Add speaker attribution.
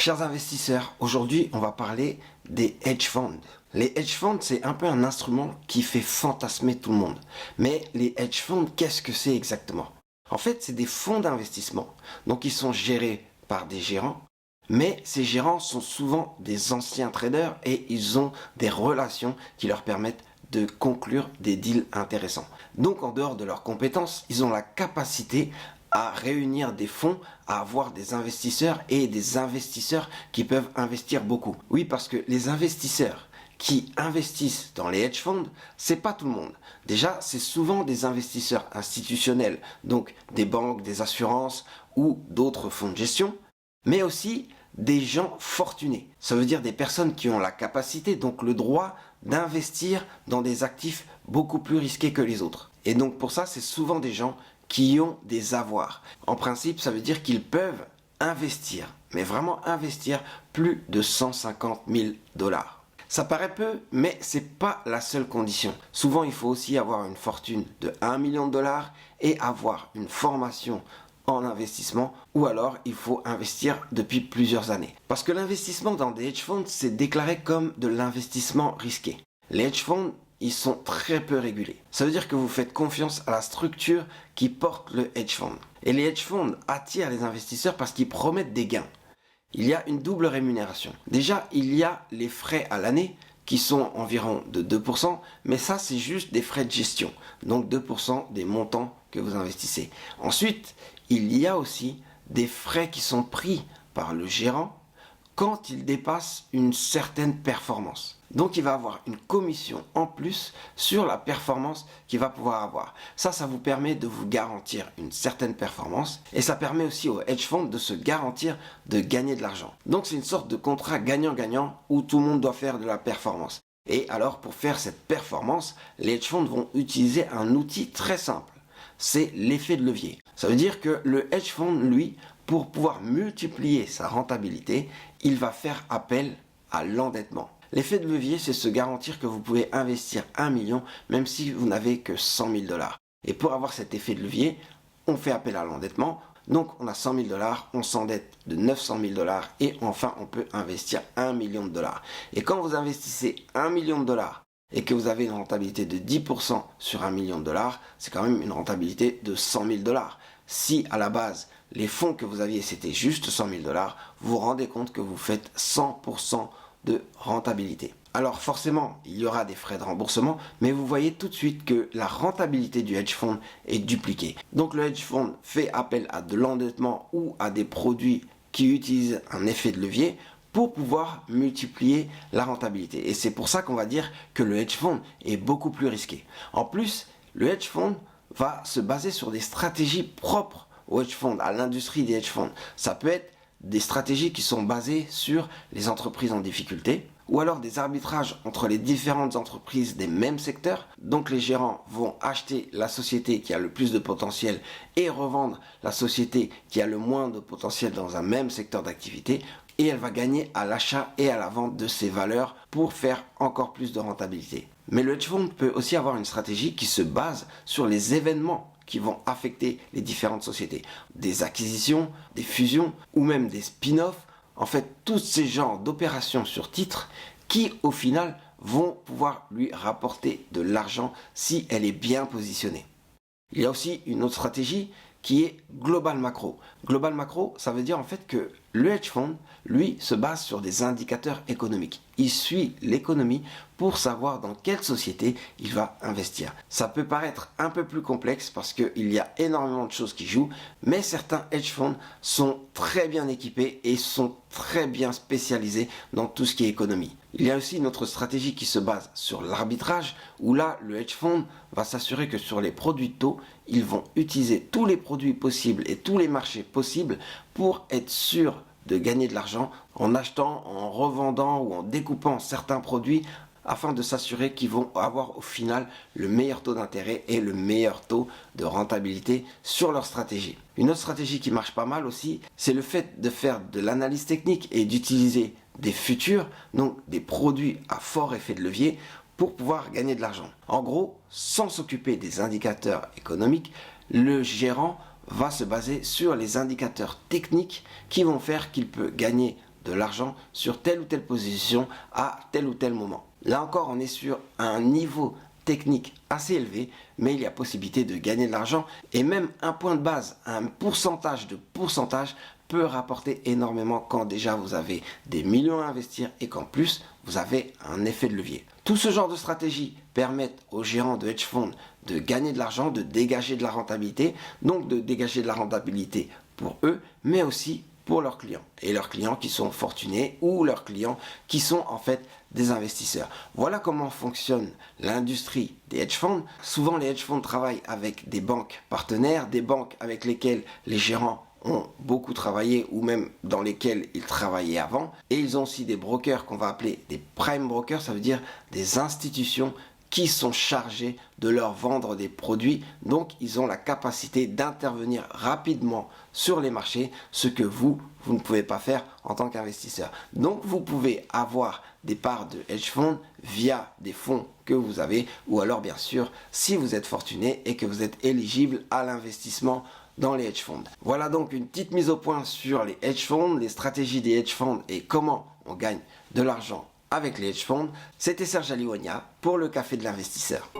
Speaker 1: Chers investisseurs, aujourd'hui on va parler des hedge funds. Les hedge funds, c'est un peu un instrument qui fait fantasmer tout le monde. Mais les hedge funds, qu'est-ce que c'est exactement? En fait, c'est des fonds d'investissement. Donc ils sont gérés par des gérants. Mais ces gérants sont souvent des anciens traders et ils ont des relations qui leur permettent de conclure des deals intéressants. Donc en dehors de leurs compétences, ils ont la capacité à réunir des fonds, à avoir des investisseurs et des investisseurs qui peuvent investir beaucoup. Oui, parce que les investisseurs qui investissent dans les hedge funds, c'est pas tout le monde. Déjà, c'est souvent des investisseurs institutionnels, donc des banques, des assurances ou d'autres fonds de gestion, mais aussi des gens fortunés. Ça veut dire des personnes qui ont la capacité, donc le droit d'investir dans des actifs beaucoup plus risqués que les autres. Et donc pour ça, c'est souvent des gens qui ont des avoirs. En principe, ça veut dire qu'ils peuvent investir, mais vraiment investir plus de 150 000 $. Ça paraît peu, mais c'est pas la seule condition. Souvent, il faut aussi avoir une fortune de 1 million de $ et avoir une formation en investissement, ou alors il faut investir depuis plusieurs années. Parce que l'investissement dans des hedge funds, c'est déclaré comme de l'investissement risqué. Les hedge funds, ils sont très peu régulés. Ça veut dire que vous faites confiance à la structure qui porte le hedge fund. Et les hedge funds attirent les investisseurs parce qu'ils promettent des gains. Il y a une double rémunération. Déjà, il y a les frais à l'année qui sont environ de 2%, mais ça c'est juste des frais de gestion, donc 2% des montants que vous investissez. Ensuite, il y a aussi des frais qui sont pris par le gérant quand il dépasse une certaine performance. Donc il va avoir une commission en plus sur la performance qu'il va pouvoir avoir. Ça vous permet de vous garantir une certaine performance et ça permet aussi aux hedge funds de se garantir de gagner de l'argent. Donc c'est une sorte de contrat gagnant-gagnant où tout le monde doit faire de la performance. Et alors pour faire cette performance, les hedge funds vont utiliser un outil très simple. C'est l'effet de levier. Ça veut dire que le hedge fund, lui, pour pouvoir multiplier sa rentabilité, il va faire appel à l'endettement. L'effet de levier, c'est se garantir que vous pouvez investir 1 million même si vous n'avez que 100 000 $. Et pour avoir cet effet de levier, on fait appel à l'endettement. Donc on a 100 000 $, on s'endette de 900 000 $ et enfin on peut investir 1 million de $. Et quand vous investissez 1 million de $ et que vous avez une rentabilité de 10% sur 1 million de $, c'est quand même une rentabilité de 100 000 $. Si à la base, les fonds que vous aviez c'était juste 100 000 $, vous vous rendez compte que vous faites 100% de rentabilité. Alors forcément, il y aura des frais de remboursement, mais vous voyez tout de suite que la rentabilité du hedge fund est dupliquée. Donc le hedge fund fait appel à de l'endettement ou à des produits qui utilisent un effet de levier pour pouvoir multiplier la rentabilité. Et c'est pour ça qu'on va dire que le hedge fund est beaucoup plus risqué. En plus, le hedge fund va se baser sur des stratégies propres au hedge fund, à l'industrie des hedge funds. Ça peut être des stratégies qui sont basées sur les entreprises en difficulté ou alors des arbitrages entre les différentes entreprises des mêmes secteurs. Donc les gérants vont acheter la société qui a le plus de potentiel et revendre la société qui a le moins de potentiel dans un même secteur d'activité et elle va gagner à l'achat et à la vente de ces valeurs pour faire encore plus de rentabilité. Mais le hedge fund peut aussi avoir une stratégie qui se base sur les événements qui vont affecter les différentes sociétés. Des acquisitions, des fusions ou même des spin-offs. En fait, tous ces genres d'opérations sur titre qui, au final, vont pouvoir lui rapporter de l'argent si elle est bien positionnée. Il y a aussi une autre stratégie qui est global macro. Global macro, ça veut dire en fait que le hedge fund, lui, se base sur des indicateurs économiques. Il suit l'économie pour savoir dans quelle société il va investir. Ça peut paraître un peu plus complexe parce qu'il y a énormément de choses qui jouent, mais certains hedge funds sont très bien équipés et sont très bien spécialisés dans tout ce qui est économie. Il y a aussi une autre stratégie qui se base sur l'arbitrage, où là, le hedge fund va s'assurer que sur les produits de taux, ils vont utiliser tous les produits possibles et tous les marchés possibles pour être sûr de gagner de l'argent en achetant, en revendant ou en découpant certains produits afin de s'assurer qu'ils vont avoir au final le meilleur taux d'intérêt et le meilleur taux de rentabilité sur leur stratégie. Une autre stratégie qui marche pas mal aussi, c'est le fait de faire de l'analyse technique et d'utiliser des futurs, donc des produits à fort effet de levier pour pouvoir gagner de l'argent. En gros, sans s'occuper des indicateurs économiques, le gérant va se baser sur les indicateurs techniques qui vont faire qu'il peut gagner de l'argent sur telle ou telle position à tel ou tel moment. Là encore, on est sur un niveau technique assez élevé, mais il y a possibilité de gagner de l'argent et même un point de base, un pourcentage de pourcentage peut rapporter énormément quand déjà vous avez des millions à investir et qu'en plus vous avez un effet de levier. Tout ce genre de stratégie permettent aux gérants de hedge funds de gagner de l'argent, de dégager de la rentabilité, donc de dégager de la rentabilité pour eux, mais aussi pour leurs clients. Et leurs clients qui sont fortunés ou leurs clients qui sont en fait des investisseurs. Voilà comment fonctionne l'industrie des hedge funds. Souvent les hedge funds travaillent avec des banques partenaires, des banques avec lesquelles les gérants ont beaucoup travaillé ou même dans lesquels ils travaillaient avant. Et ils ont aussi des brokers qu'on va appeler des prime brokers, ça veut dire des institutions qui sont chargés de leur vendre des produits. Donc, ils ont la capacité d'intervenir rapidement sur les marchés, ce que vous ne pouvez pas faire en tant qu'investisseur. Donc, vous pouvez avoir des parts de hedge funds via des fonds que vous avez, ou alors, bien sûr, si vous êtes fortuné et que vous êtes éligible à l'investissement dans les hedge funds. Voilà donc une petite mise au point sur les hedge funds, les stratégies des hedge funds et comment on gagne de l'argent avec les hedge funds. C'était Serge Aliwonia pour le Café de l'investisseur.